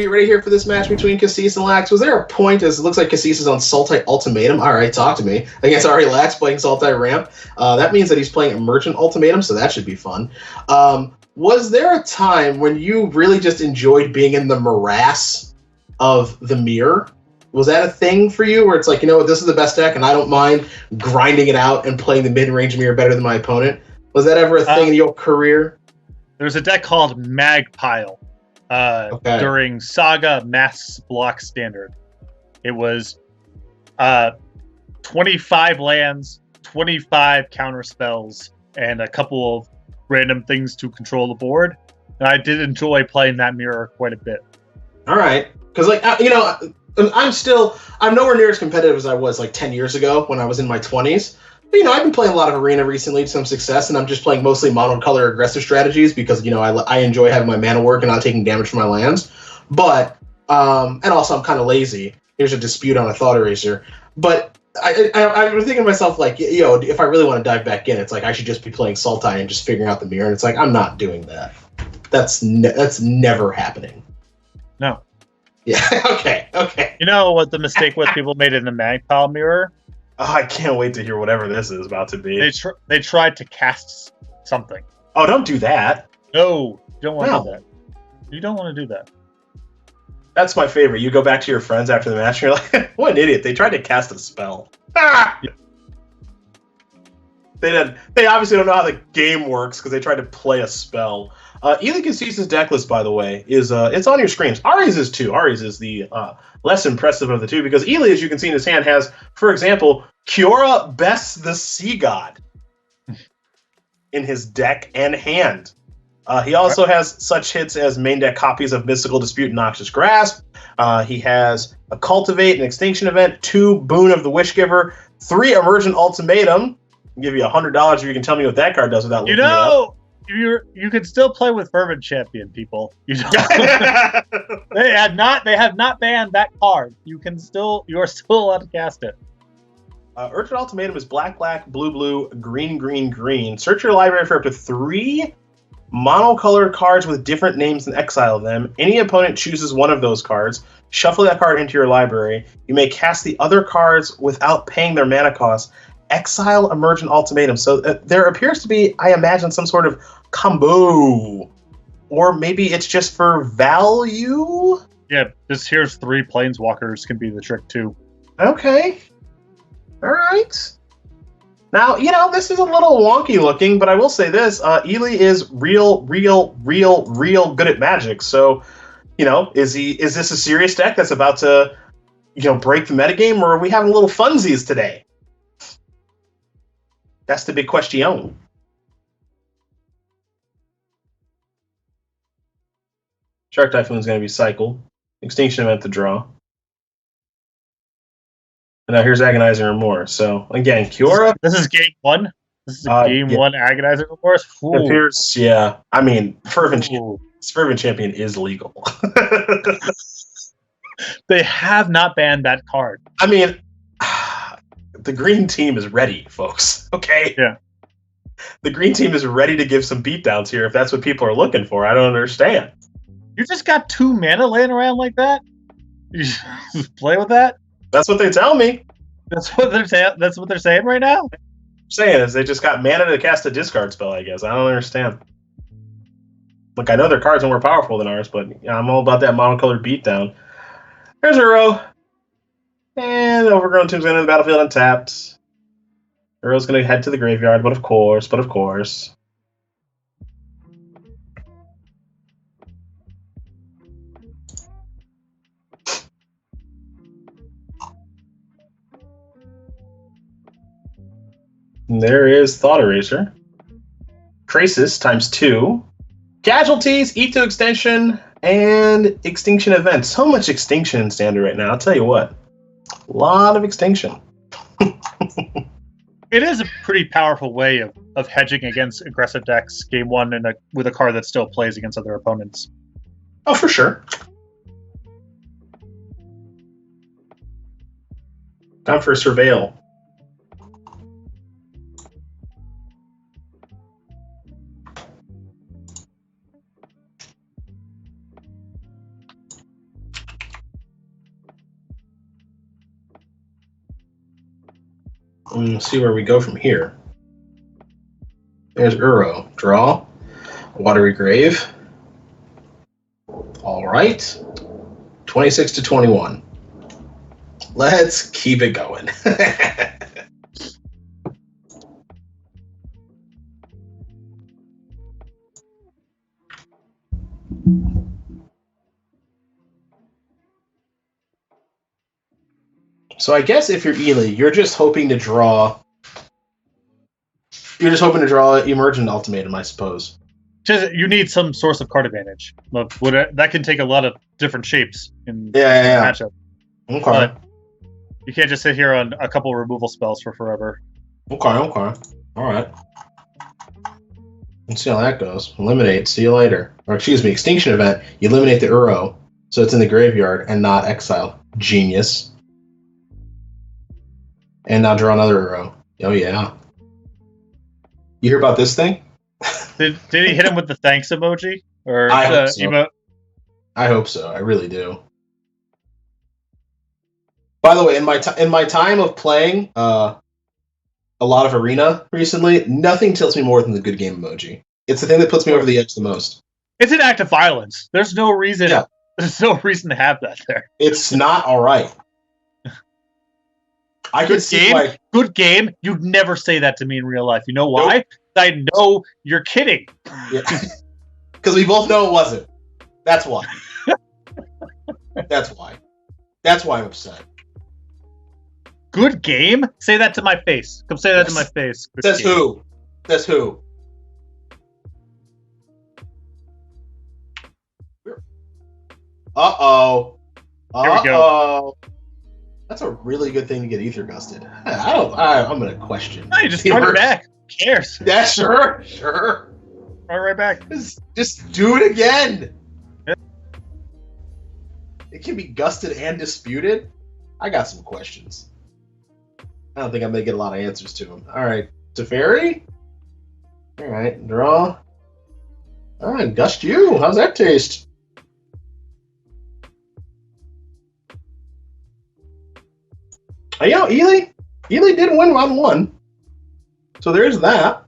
you ready here for this match between Kassis and Lax? Was there a point, as it looks like Kassis is on Sultai Ultimatum? All right, talk to me. Against Ari Lax playing Sultai Ramp. That means that he's playing Emergent Ultimatum, so that should be fun. Was there a time when you really just enjoyed being in the morass of the mirror? Was that a thing for you where it's like, you know what, this is the best deck and I don't mind grinding it out and playing the mid-range mirror better than my opponent? Was that ever a thing in your career? There's a deck called Magpile during Saga Mass Block Standard. It was 25 lands, 25 counter spells, and a couple of random things to control the board. And I did enjoy playing that mirror quite a bit. All right. Because, like, I'm nowhere near as competitive as I was like 10 years ago when I was in my 20s. But, I've been playing a lot of Arena recently to some success, and I'm just playing mostly monocolor aggressive strategies because, I enjoy having my mana work and not taking damage from my lands. But, and also I'm kind of lazy. Here's a dispute on a Thought Eraser. But I'm thinking to myself, like, if I really want to dive back in, it's like I should just be playing Sultai and just figuring out the mirror. And it's like, I'm not doing that. That's never happening. No. Yeah, okay. You know what the mistake was people made in the Magpile mirror? Oh, I can't wait to hear whatever this is about to be. They tried to cast something. Oh, don't do that. No, you don't want to do that. You don't want to do that. That's my favorite. You go back to your friends after the match and you're like, what an idiot. They tried to cast a spell. Ah! Yeah. They obviously don't know how the game works because they tried to play a spell. Ely Kassis' deck list, by the way, is it's on your screens. Ari's is too. Ari's is the less impressive of the two because Ely, as you can see in his hand, has, for example, Kiora Bess the Sea God in his deck and hand. He also has such hits as main deck copies of Mystical Dispute and Noxious Grasp. He has a Cultivate, an Extinction Event, 2 Boon of the Wishgiver, 3 Emergent Ultimatum. I'll give you $100 if you can tell me what that card does without looking it up. You can still play with Fervent Champion, people. You don't. They have not banned that card. You are still allowed to cast it. Urgent Ultimatum is black, blue, green. Search your library for up to 3 monocolored cards with different names and exile them. Any opponent chooses one of those cards. Shuffle that card into your library. You may cast the other cards without paying their mana cost. Exile Emergent Ultimatum. So there appears to be, I imagine, some sort of combo. Or maybe it's just for value? Yeah, here's 3 Planeswalkers can be the trick too. Okay. Alright. Now, this is a little wonky looking, but I will say this. Ely is real good at Magic. So, is this a serious deck that's about to, break the metagame, or are we having little funsies today? That's the big question. Shark Typhoon is going to be cycled. Extinction Event to draw. And now here's Agonizing Remorse. So, again, Kiora. This is game 1? This is game 1 Agonizing Remorse? Ooh. It appears, yeah. I mean, Fervent Champion is legal. They have not banned that card. I mean, the green team is ready, folks. Okay? Yeah. The green team is ready to give some beatdowns here if that's what people are looking for. I don't understand. You just got 2 mana laying around like that? You just play with that? That's what they tell me. That's what they're saying right now? What I'm saying is they just got mana to cast a discard spell, I guess. I don't understand. Look, I know their cards are more powerful than ours, but I'm all about that monocolored beatdown. There's a row. And the Overgrown Tomb's going to the battlefield untapped. Earl's going to head to the graveyard, but of course. And there is Thought Eraser. Traces times 2. Casualties, E2 Extension, and Extinction Event. So much Extinction in Standard right now, I'll tell you what. A lot of Extinction. It is a pretty powerful way of hedging against aggressive decks game 1 with a card that still plays against other opponents. Oh, for sure. Time for a Surveil. And see where we go from here. There's Uro. Draw. Watery Grave. All right. 26 to 21. Let's keep it going. So I guess if you're Ely, you're just hoping to draw. You're just hoping to draw Emergent Ultimatum, I suppose. Just, you need some source of card advantage. That can take a lot of different shapes in Yeah. matchup. Okay. But you can't just sit here on a couple removal spells for forever. Okay. All right. Let's see how that goes. Eliminate. See you later. Or excuse me, Extinction Event. You eliminate the Uro, so it's in the graveyard and not exile. Genius. And now draw another Uro. Oh yeah. You hear about this thing? Did he hit him with the thanks emoji? Or I hope so. emote? I hope so. I really do. By the way, in my time of playing a lot of Arena recently, nothing tilts me more than the good game emoji. It's the thing that puts me over the edge the most. It's an act of violence. There's no reason. Yeah. There's no reason to have that there. It's not all right. I can see why. Good game. You'd never say that to me in real life. You know why? Nope. I know you're kidding. Yeah. Because we both know it wasn't. That's why. That's why. That's why I'm upset. Good game? Say that to my face. Come say that to my face. Says who? Says who? Uh-oh. Here we go. That's a really good thing to get ether gusted. I'm gonna question. No, you just run it back. Who cares? Yeah, sure. Run right back. Just do it again. Yeah. It can be gusted and disputed. I got some questions. I don't think I'm gonna get a lot of answers to them. All right, Teferi. All right, draw. All right, gust you. How's that taste? Ely did win round 1. So there's that.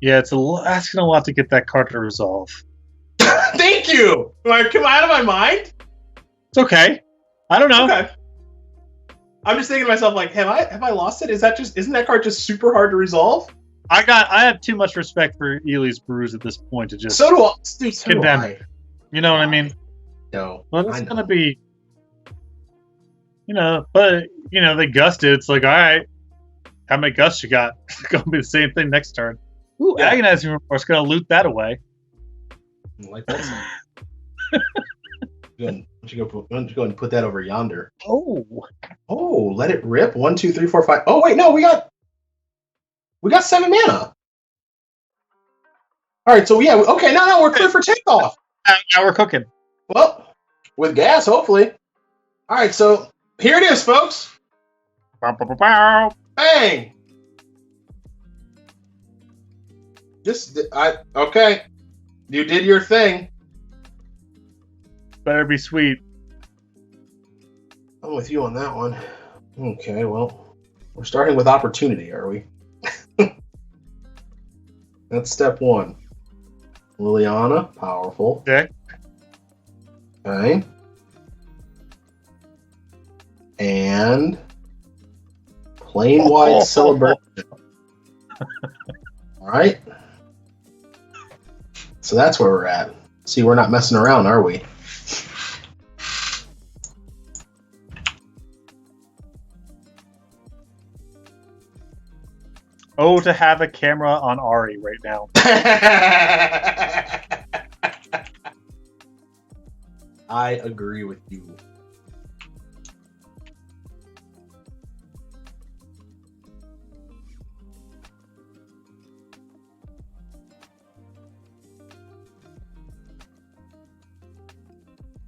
Yeah, it's asking a lot to get that card to resolve. Thank you. Am I out of my mind? It's okay. I don't know. Okay. I'm just thinking to myself, like, have I lost it? Isn't that card just super hard to resolve? I have too much respect for Ely's Brews at this point to just So do condemn I. it. You know what I mean? No. Well, it's gonna be, but they gusted. It's like, all right, how many gusts you got? It's gonna be the same thing next turn. Ooh, yeah. Agonizing Remorse gonna loot that away. I like that sound. Why don't you go and put that over yonder? Oh, let it rip. 1, 2, 3, 4, 5. Oh wait, no, we got 7 mana. All right, so yeah, okay, now we're clear for takeoff. Now we're cooking. Well, with gas, hopefully. All right, so here it is, folks. Bang. Okay. You did your thing. Better be sweet. I'm with you on that one. Okay, well, we're starting with opportunity, are we? That's step 1. Liliana, powerful. Okay. Okay. And Plane-wide celebration. All right. So that's where we're at. See, we're not messing around, are we? Oh, to have a camera on Ari right now. I agree with you.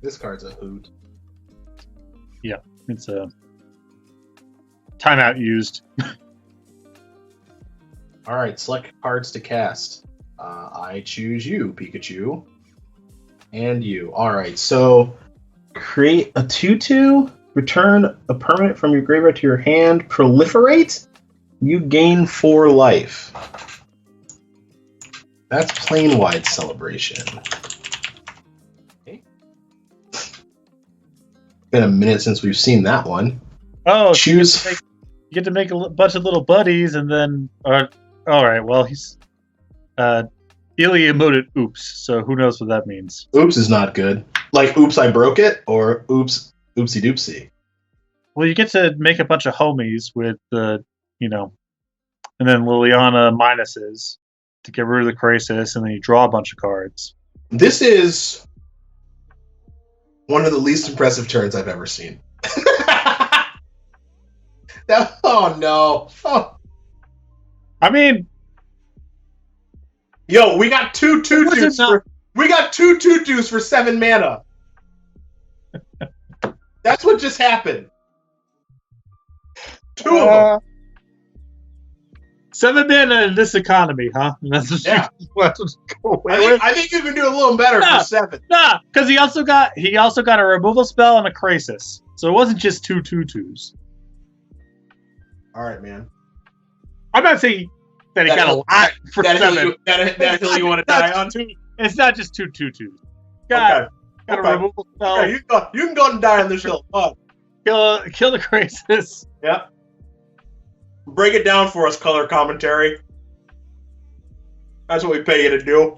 This card's a hoot. Yeah, it's a timeout used. All right, select cards to cast. I choose you, Pikachu, and you. All right, so create a 2/2. Return a permanent from your graveyard to your hand. Proliferate. You gain 4 life. That's Plane Wide Celebration. Okay. Been a minute since we've seen that one. Oh, Choose. you get to make a bunch of little buddies, and then all right. Well, he's Ely emoted oops, so who knows what that means. Oops is not good. Like oops, I broke it, or oops, oopsie doopsie. Well, you get to make a bunch of homies with the, and then Liliana minuses to get rid of the crisis, and then you draw a bunch of cards. This is one of the least impressive turns I've ever seen. Oh no! Oh. I mean, yo, we got two tutus. We got 2 tutus for 7 mana. That's what just happened. 2 of them. 7 mana in this economy, huh? That's what Yeah. I think you can do a little better for 7. Nah, because he also got a removal spell and a crisis, so it wasn't just 2 2/2s. All right, man. I'm not saying that he got a lot for 7. That hill you want to die on? It's not just 2 2/2s. Got a removal spell. Yeah, you can go and die on this hill. Oh. Kill the crisis. Yeah. Break it down for us, color commentary. That's what we pay you to do.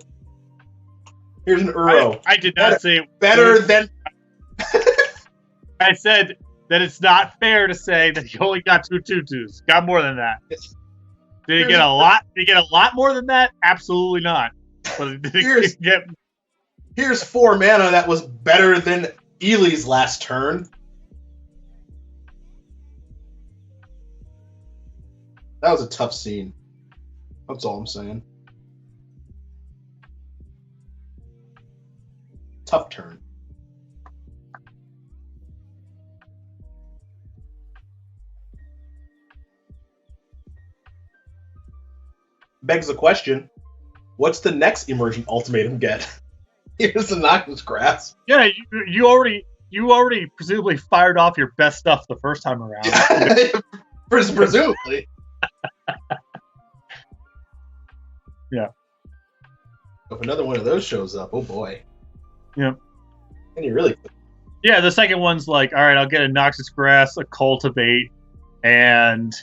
Here's an Uro. I did not say better than. I said that it's not fair to say that he only got 2 2/2s. Got more than that. Did he get a lot? Did he get a lot more than that? Absolutely not. But here's 4 mana that was better than Ely's last turn. That was a tough scene. That's all I'm saying. Tough turn. Begs the question, what's the next emergent ultimatum get? Here's the Noctis Grasp. Yeah, you already presumably fired off your best stuff the first time around. Presumably. Yeah. If another one of those shows up, oh boy. Yeah. And you really. Yeah, the second one's like, all right, I'll get a Noxus Grass, a Cultivate, and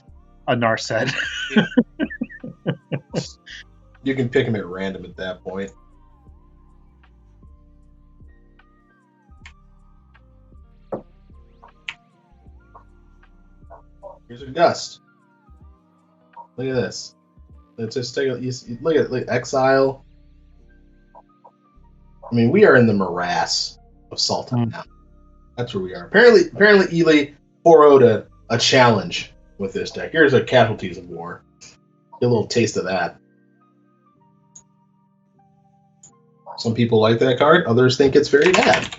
a Narset. You can pick them at random at that point. Here's a Gust. Look at this. Let's just take a look at Exile. I mean, we are in the morass of Sultan now. That's where we are. Apparently, Ely 4-0'd a challenge with this deck. Here's a Casualties of War. Get a little taste of that. Some people like that card. Others think it's very bad.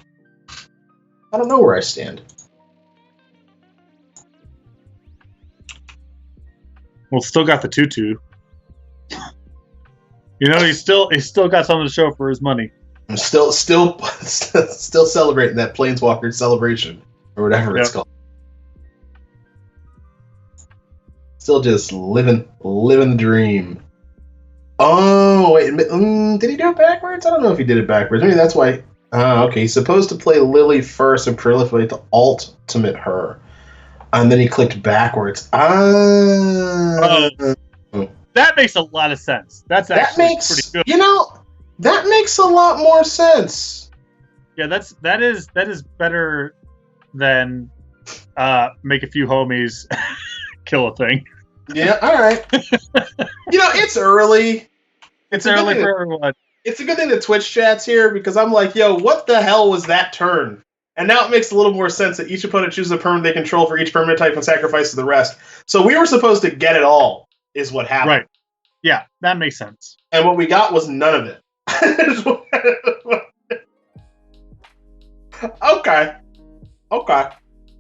I don't know where I stand. Well, still got the 2/2. He's still got something to show for his money. I'm still celebrating that Planeswalker celebration or whatever it's called. Still just living the dream. Oh wait, did he do it backwards? I don't know if he did it backwards. Maybe that's why. Okay, he's supposed to play Lily first and proliferate to ultimate her, and then he clicked backwards. That makes a lot of sense. That's actually pretty good. That makes a lot more sense. Yeah, that is better than make a few homies kill a thing. Yeah, all right. It's early. It's early for everyone. It's a good thing that Twitch chat's here because I'm like, yo, what the hell was that turn? And now it makes a little more sense that each opponent chooses a permanent they control for each permanent type and sacrifices the rest. So we were supposed to get it all, is what happened. Right. Yeah, that makes sense. And what we got was none of it. Okay.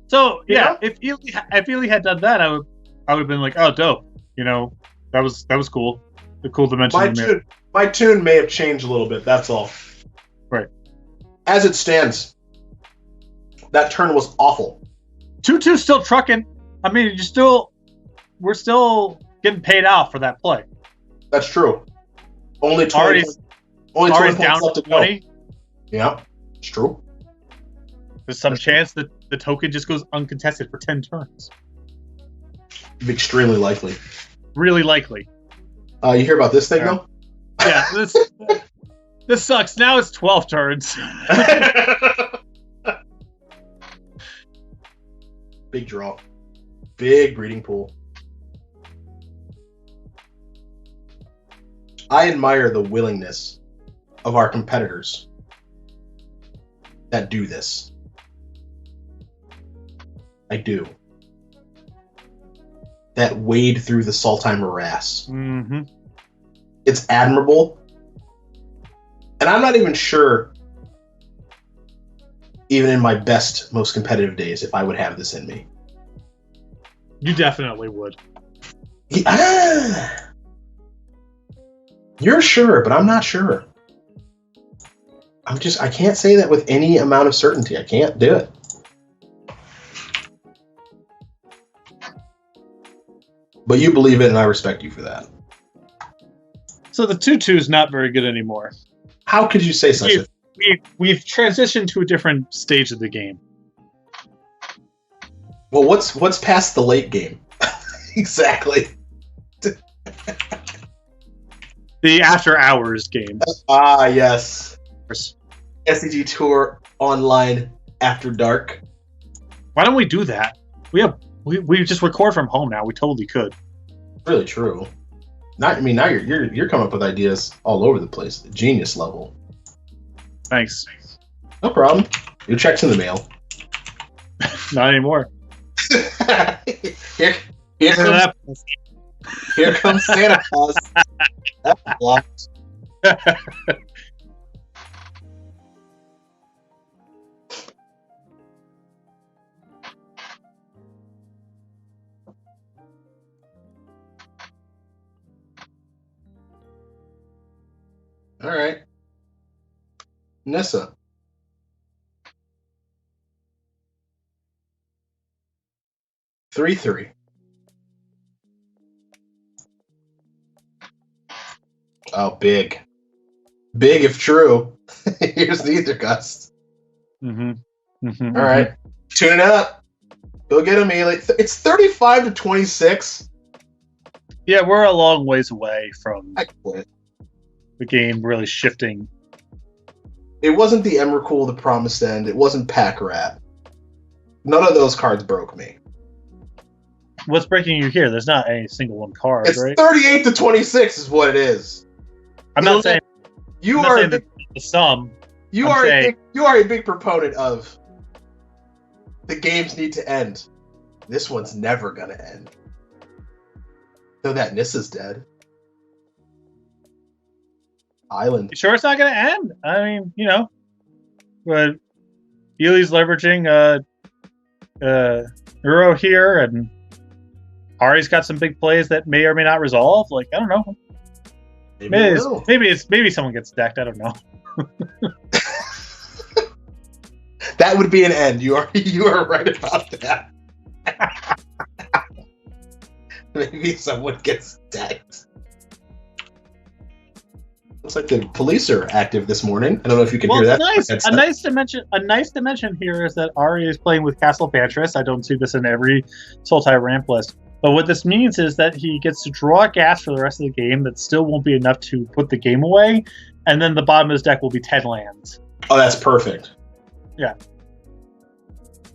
So Yeah. if Ely had done that, I would have been like, oh, dope. That was cool. The cool dimension. My tune may have changed a little bit. That's all. Right. As it stands, that turn was awful. 2-2 still trucking. I mean, we're still getting paid out for that play. That's true. Only 20 points down left to 20. go. Yeah, it's true. There's some chance that the token just goes uncontested for 10 turns. Extremely likely. Really likely. You hear about this thing, though? Yeah, this sucks. Now it's 12 turns. Big draw. Big breeding pool. I admire the willingness of our competitors that do this. I do. That wade through the Saltine morass. Mm-hmm. It's admirable. And I'm not even sure, even in my best, most competitive days, if I would have this in me. You definitely would. You're sure, but I'm not sure. I can't say that with any amount of certainty. I can't do it. But you believe it, and I respect you for that. So the 2-2 is not very good anymore. How could you say such a thing? We've transitioned to a different stage of the game. Well, what's past the late game? Exactly. The after hours game. Ah, yes. SCG Tour online after dark. Why don't we do that? We just record from home now. We totally could. Really true. Now you're coming up with ideas all over the place. Genius level. Thanks. No problem. Your check's in the mail. Not anymore. Here comes Santa Claus. That's blocked. All right. Nissa. Three. Oh, big. Big if true. Here's the Ether Gust. Mm-hmm. Mm-hmm. All right. Tune it up. Go get him, Ely. It's 35-26. Yeah, we're a long ways away from I quit. the game really shifting. It wasn't the Emrakul, the Promised End. It wasn't Pack Rat. None of those cards broke me. What's breaking you here? There's not any single one card, It's right? 38-26 is what it is. I'm not saying The sum. You are a big proponent of the games need to end. This one's never gonna end. So that Nissa's dead. Island. You sure it's not going to end? I mean, but Ely's leveraging Uro here, and Ari's got some big plays that may or may not resolve. Like, I don't know. Maybe someone gets decked. I don't know. That would be an end. You are right about that. Maybe someone gets decked. Looks like the police are active this morning. I don't know if you can hear that. A nice dimension here is that Ari is playing with Castle Pantris. I don't see this in every Sultai ramp list. But what this means is that he gets to draw gas for the rest of the game that still won't be enough to put the game away. And then the bottom of his deck will be 10 lands. Oh, that's perfect. Yeah.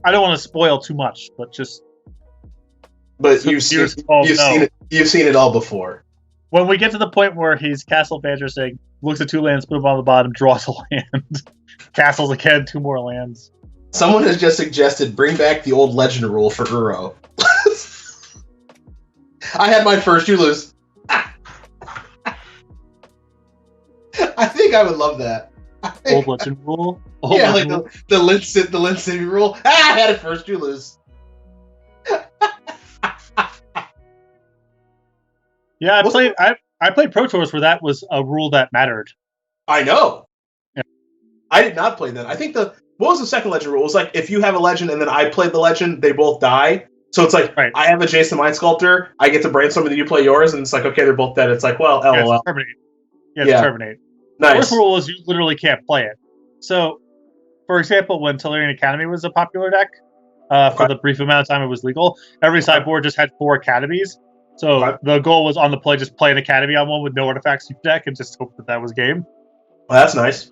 I don't want to spoil too much, but just... But you've seen it all before. When we get to the point where he's Castle Pantrising, looks at 2 lands, put them on the bottom, draws a land. Castles again, 2 more lands. Someone has just suggested bring back the old legend rule for Uro. I had mine first, you lose. I think I would love that. Old legend rule. Yeah, like the Lin City rule. I had it first, you lose. Yeah, I played Pro Tours where that was a rule that mattered. I know. Yeah. I did not play that. I think what was the second legend rule? It was like if you have a legend and then I played the legend, they both die. So it's like I have a Jason Mind Sculptor, I get to brainstorm and then you play yours, and it's like okay, they're both dead. It's like LOL. It's terminate. It's terminate. Nice. The first rule is you literally can't play it. So, for example, when Tellurian Academy was a popular deck, for the brief amount of time it was legal, every sideboard just had 4 academies. So the goal was on the play, just play an academy on one with no artifacts in your deck and just hope that was game. Well, that's nice.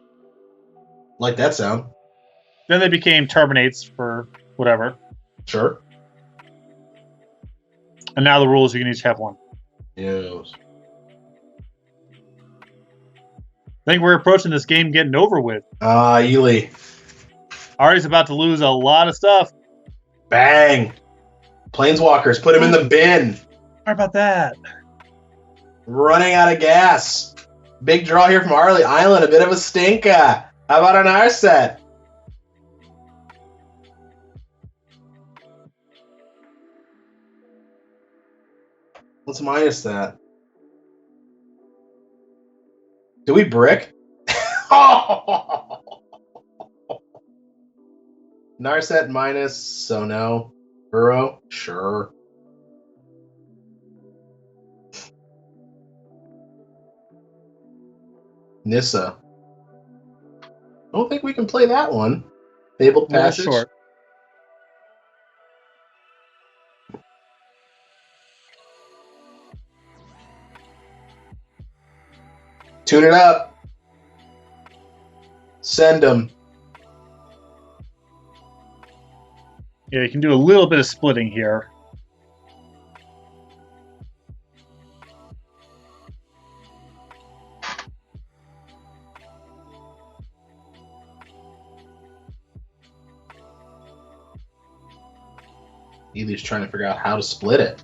Like that sound. Then they became terminates for whatever. Sure. And now the rule is you can each have 1. Yes. I think we're approaching this game getting over with. Ely. Ari's about to lose a lot of stuff. Bang. Planeswalkers, put him in the bin. How about that? Running out of gas. Big draw here from Arlie Island, a bit of a stinker. How about an R set? Let's minus that. Do we brick? Narset minus, so no. Burrow? Sure. Nissa. I don't think we can play that one. Fabled Passage. Short. Tune it up. Send them. Yeah, you can do a little bit of splitting here. Ely's trying to figure out how to split it.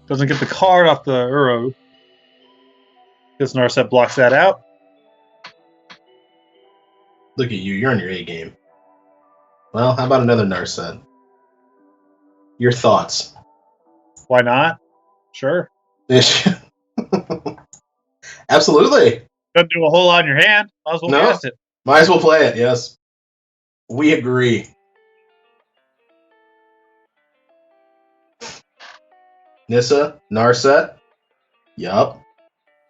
Doesn't get the card off the Uro. This Narset blocks that out. Look at you. You're on your A game. Well, how about another Narset? Your thoughts? Why not? Sure. Absolutely. Doesn't do a whole lot in your hand. Might as well cast it. Might as well play it, yes. We agree. Nissa, Narset. Yup.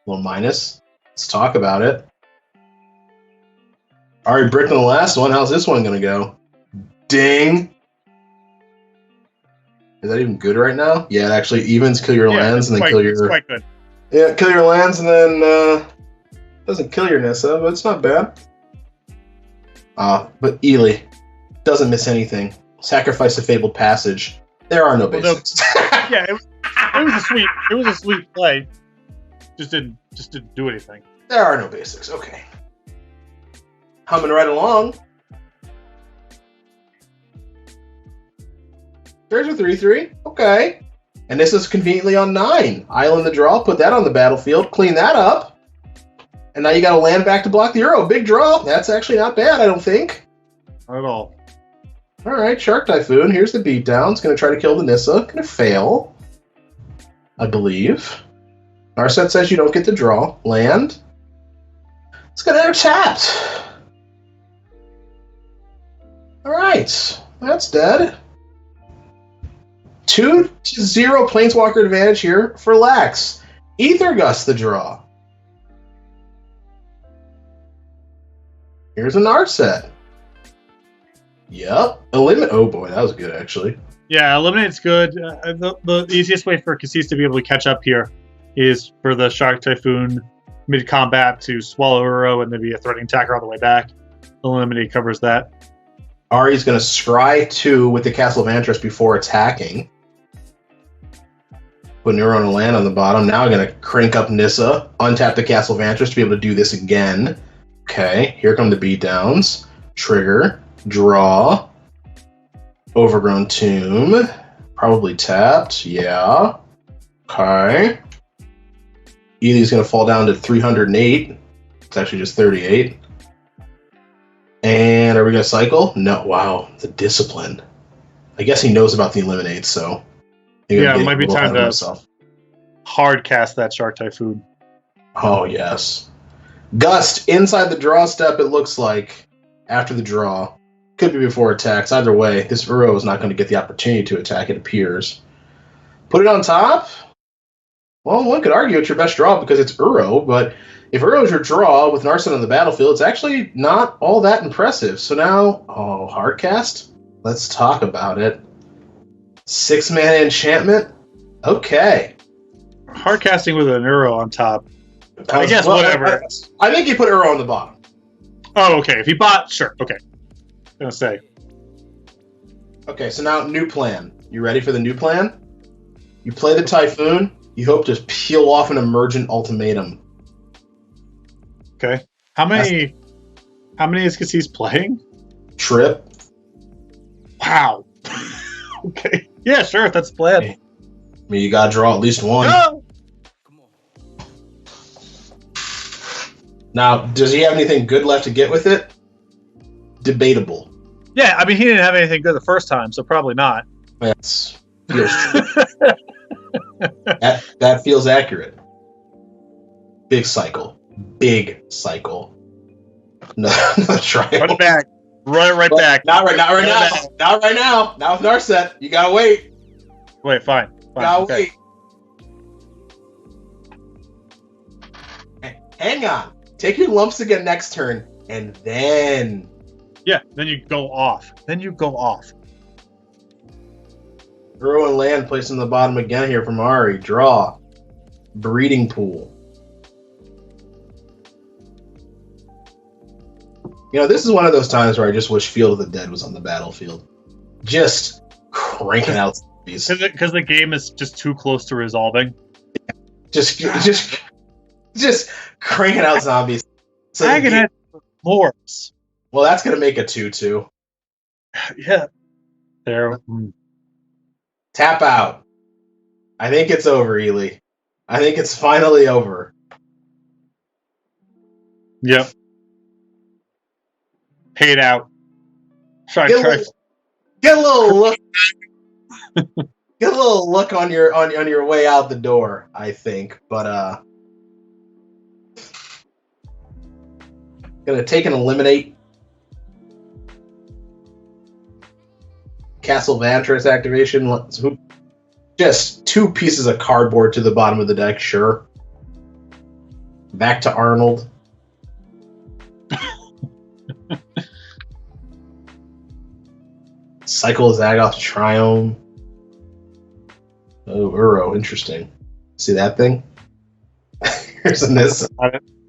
Little minus. Let's talk about it. Already bricked on the last one. How's this one going to go? Ding. Is that even good right now? Yeah, it actually evens, kill your lands, and then kill your... It's quite good. Yeah, kill your lands, and then doesn't kill your Nissa, but it's not bad. But Ely doesn't miss anything. Sacrifice a Fabled Passage. There are no basics. Yeah, it was a sweet play. Just didn't do anything. There are no basics. Okay. Humming right along. There's a 3/3. Okay. And this is conveniently on 9. Island the draw. Put that on the battlefield. Clean that up. And now you got to land back to block the Euro. Big draw. That's actually not bad, I don't think. Not at all. All right, Shark Typhoon. Here's the beatdown. It's going to try to kill the Nissa. Going to fail, I believe. Narset says you don't get to draw. Land. It's going to enter tapped. All right. That's dead. 2-0 Planeswalker advantage here for Lax. Ether Gust the draw. Here's an Narset. Yep. Eliminate. Oh boy, that was good actually. Yeah, Eliminate's good. The easiest way for Kassis to be able to catch up here is for the Shark Typhoon mid-combat to swallow Uro and then be a threatening attacker all the way back. Eliminate covers that. Ari's going to scry 2 with the Castle of Antris before attacking. Put Uro on a land on the bottom. Now I'm going to crank up Nissa, untap the Castle of Antris to be able to do this again. Okay, here come the beatdowns. Trigger, draw, Overgrown Tomb, probably tapped, yeah. Okay. Ely's going to fall down to 308. It's actually just 38. And are we going to cycle? No. Wow. The discipline. I guess he knows about the eliminates, so. Yeah, it might be time to hard cast that Shark Typhoon. Oh, yes. Gust inside the draw step, it looks like, after the draw. Could be before attacks. Either way, this Uro is not going to get the opportunity to attack, it appears. Put it on top? Well, one could argue it's your best draw because it's Uro, but if Uro is your draw with an Arson on the battlefield, it's actually not all that impressive. So now, hardcast? Let's talk about it. 6-mana enchantment? Okay. Hardcasting with an Uro on top. I guess whatever. I think you put Uro on the bottom. Oh, okay. If he bought, sure. Okay. Gonna say. Okay, so now new plan. You ready for the new plan? You play the Typhoon. You hope to peel off an Emergent Ultimatum. Okay. How many is Kassis playing? Trip. Wow. Okay. Yeah, sure. That's the plan. I mean, you gotta draw at least one. No! Now, does he have anything good left to get with it? Debatable. Yeah, I mean, he didn't have anything good the first time, so probably not. That feels accurate. Big cycle. No, try it. Run it back. Run it right back. Not right now. Not with Narset. You gotta wait. Wait, fine. Wait. Hang on. Take your lumps again next turn, and then. Yeah, then you go off. Uro and land placed in the bottom again here from Ari. Draw. Breeding pool. You know, this is one of those times where I just wish Field of the Dead was on the battlefield. Just cranking out zombies. Because the game is just too close to resolving. Just cranking out zombies. So Dragon Lords. Well, that's going to make a 2-2. Yeah. There. Tap out. I think it's over, Ely. I think it's finally over. Yep. Paid out. Get a little look. Get a little look on your way out the door, I think. But gonna take and eliminate Castle Vantress activation. Just 2 pieces of cardboard to the bottom of the deck, sure. Back to Arnold. Cycle Zagoth Triome. Oh, Uro, interesting. See that thing? Here's a Nissa.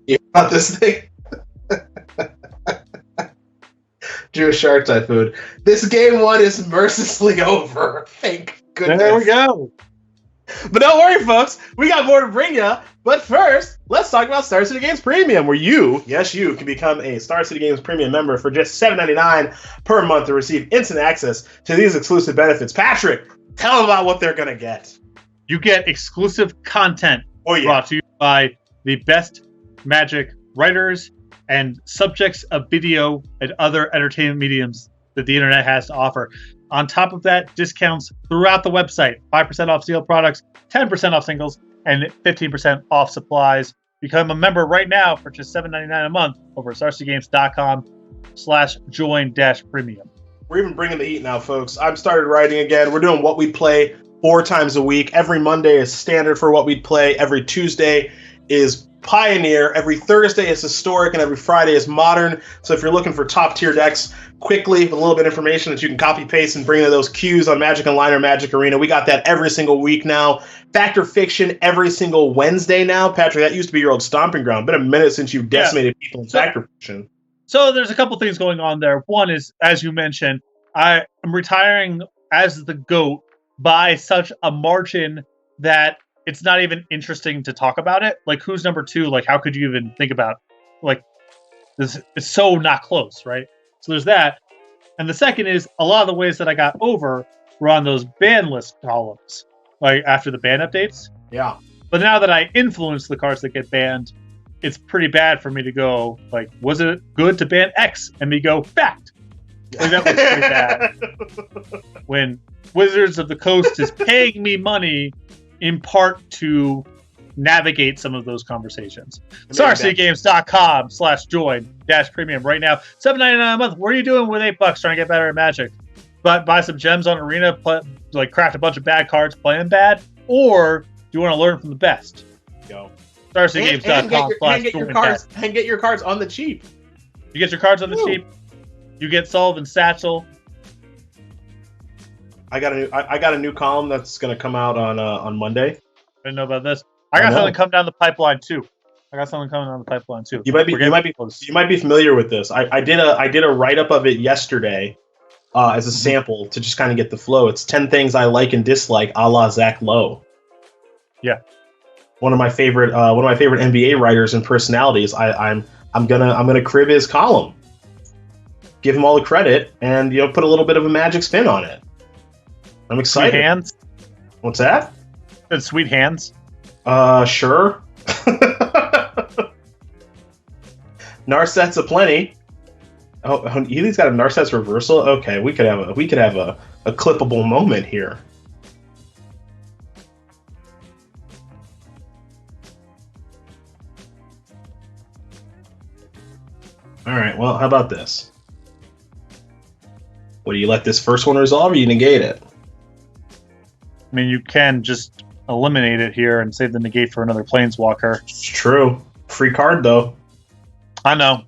You got this thing? Drew a Shark Typhoon. This game 1 is mercilessly over. Thank goodness. There we go. But don't worry, folks. We got more to bring you. But first, let's talk about Star City Games Premium, where you can become a Star City Games Premium member for just $7.99 per month to receive instant access to these exclusive benefits. Patrick, tell them about what they're going to get. You get exclusive content brought to you by the best Magic writers and subjects of video and other entertainment mediums that the internet has to offer. On top of that, discounts throughout the website. 5% off sealed products, 10% off singles, and 15% off supplies. Become a member right now for just $7.99 a month over at starcitygames.com/join-premium. We're even bringing the heat now, folks. I've started writing again. We're doing What We'd Play 4 times a week. Every Monday is standard for What We'd Play. Every Tuesday is Pioneer. Every Thursday is Historic, and every Friday is Modern. So if you're looking for top tier decks quickly with a little bit of information that you can copy paste and bring into those queues on Magic Online or Magic Arena, we got that every single week now. Fact or Fiction every single Wednesday now. Patrick, that used to be your old stomping ground. Been a minute since you've decimated people in Fact or Fiction. So there's a couple things going on there. One is, as you mentioned, I am retiring as the GOAT by such a margin that it's not even interesting to talk about it. Like, who's number 2? Like, how could you even think about, like, this? It's so not close, right? So there's that. And the second is, a lot of the ways that I got over were on those ban list columns, like after the ban updates. Yeah. But now that I influence the cards that get banned, it's pretty bad for me to go, like, was it good to ban X? And me go, fact. Like, that was pretty bad. When Wizards of the Coast is paying me money in part to navigate some of those conversations. StarCityGames.com/join-premium right now. $7.99 a month. What are you doing with $8 trying to get better at Magic? But buy some gems on Arena, craft a bunch of bad cards, play them bad, or do you want to learn from the best? Go. StarCityGames.com/join. And get your cards on the cheap. You get your cards on the cheap. You get Sullivan Satchel. I got a new column that's going to come out on Monday. I didn't know about this. I got something coming down the pipeline too. You might be familiar with this. I did a write up of it yesterday as a sample to just kind of get the flow. It's 10 things I like and dislike, a la Zach Lowe. Yeah, one of my favorite NBA writers and personalities. I'm gonna crib his column, give him all the credit, and put a little bit of a Magic spin on it. I'm excited. Sweet hands. What's that? It's sweet hands. Sure. Narsets aplenty. Oh, Healy's got a Narsets reversal. Okay, we could have a clippable moment here. All right. Well, how about this? What, do you let this first one resolve, or you negate it? I mean, you can just eliminate it here and save the negate for another Planeswalker. It's true. Free card, though. I know.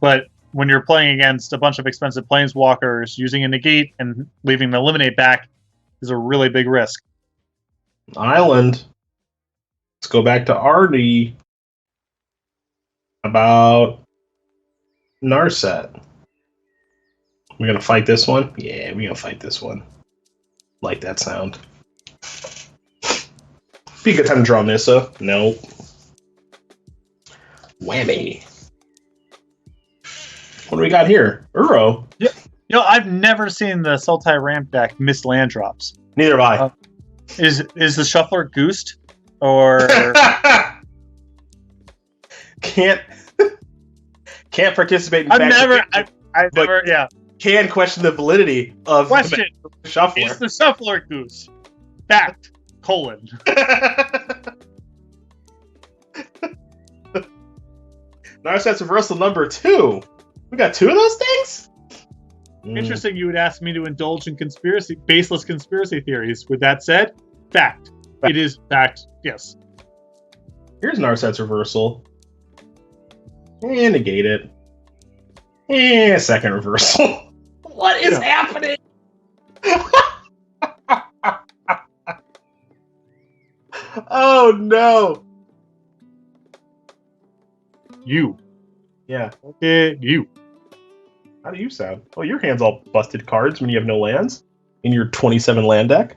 But when you're playing against a bunch of expensive Planeswalkers, using a negate and leaving the eliminate back is a really big risk. Island. Let's go back to Artie about Narset. We're going to fight this one? Yeah, we're going to fight this one. Like that sound. Be a good time to draw Nissa. Nope. Whammy. What do we got here? Uro. Yeah. I've never seen the Sultai ramp deck miss land drops. Neither have I. Is the shuffler goosed? Or can't participate in I've never can question the validity of the shuffler. Is the shuffler goose? Fact. : Narset's reversal number 2. We got 2 of those things? Interesting you would ask me to indulge in baseless conspiracy theories. With that said, fact. It is fact, yes. Here's Narset's reversal. And negate it. And second reversal. What is happening? Oh no. You. Yeah. Okay, you. How do you sound? Oh, your hand's all busted cards when you have no lands in your 27 land deck.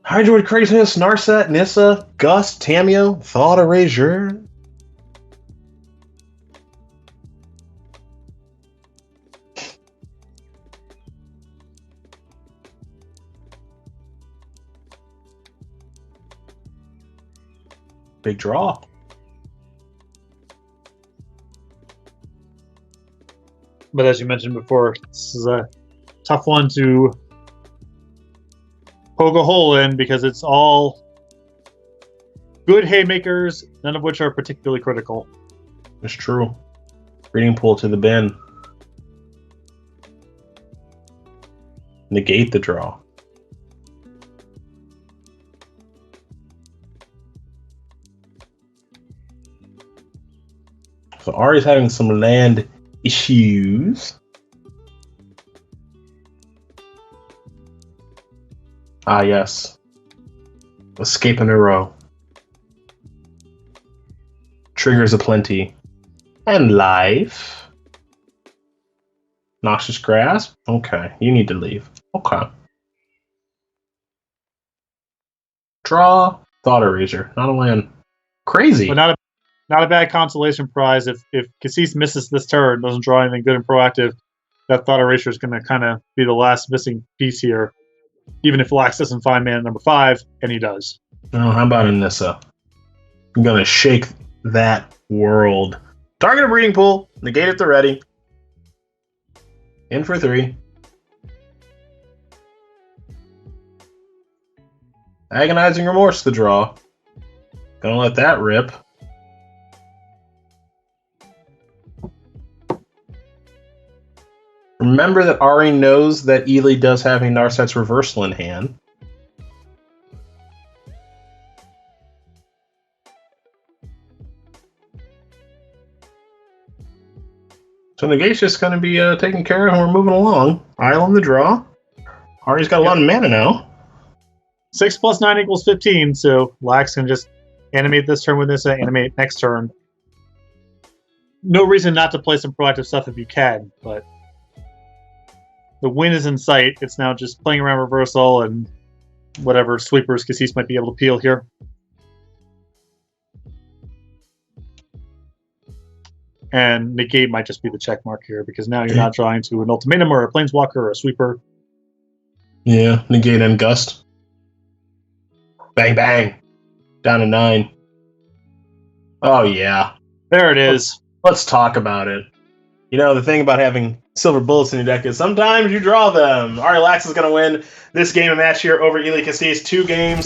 Hydroid Craziness, Narset, Nissa, Gust, Tameo, Thought Erasure. Big draw. But as you mentioned before, this is a tough one to poke a hole in because it's all good haymakers, none of which are particularly critical. It's true. Reading pool to the bin. Negate the draw. So Ari's having some land issues. Ah, yes. Escape in a row. Triggers aplenty. And life. Noxious Grasp? Okay, you need to leave. Okay. Draw. Thought Erasure. Not a land. Crazy. But not a bad consolation prize. If Kassis misses this turn, doesn't draw anything good and proactive, that Thought Erasure is going to kind of be the last missing piece here. even if Lax doesn't find mana number 5, and he does. Oh, how about Anissa? I'm going to shake that world. Target a breeding pool. Negate at the ready. In for 3. Agonizing Remorse to draw. Gonna let that rip. Remember that Ari knows that Ely does have a Narset's Reversal in hand. So Negate's just going to be taken care of, and we're moving along. Isle on the draw. Ari's got a lot of mana now. 6 plus 9 equals 15, so Lax can just animate this turn with this, animate next turn. No reason not to play some proactive stuff if you can, but the win is in sight. It's now just playing around reversal and whatever sweepers Kassis might be able to peel here. And Negate might just be the check mark here, because now you're not drawing to an Ultimatum or a Planeswalker or a Sweeper. Yeah, Negate and Gust. Bang, bang. Down to 9. Oh, yeah. There it is. Let's talk about it. You know, the thing about having silver bullets in your deck is sometimes you draw them. Ari Lax is going to win this game and match here over Ely Kassis. 2 games.